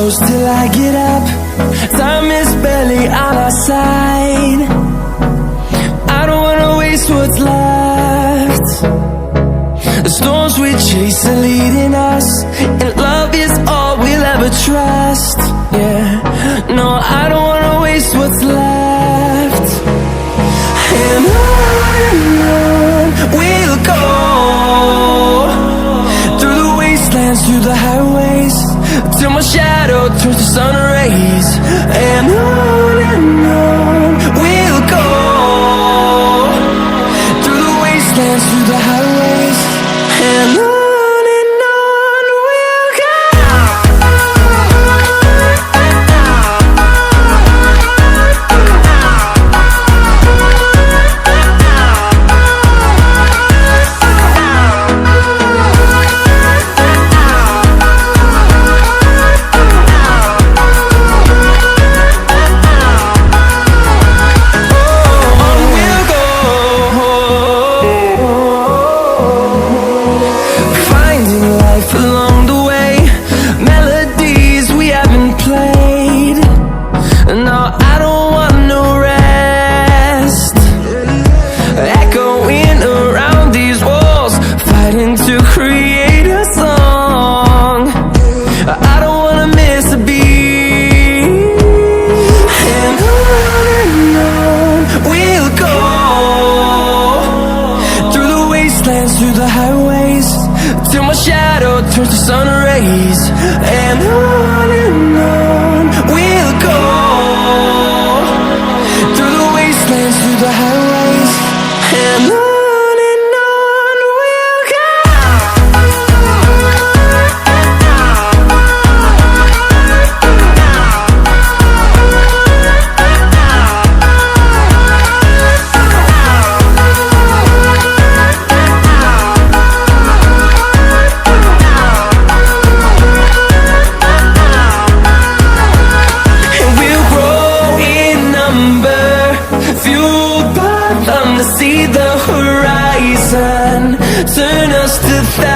close till I get up. Time is barely on our side. I don't wanna waste what's left. The storms we chase are leading us, and love is all we'll ever trust. Yeah, no, I don't wanna waste what's left. And on we'll go, through the wastelands, through the highways, till my shadow turns to sun rays. And on we'll go, through the wastelands, through the highways, and on we'll go. Along the way, melodies we haven't played. No, I don't want no rest. Echoing around these walls, fighting to create a song. I don't wanna miss a beat. And on we'll go, through the wastelands, through the highways, till my shadow turns to sun rays. And on we'll go, through the wastelands, through the highways, and on we'll go. Fueled by them to see the horizon, turn us to thousands.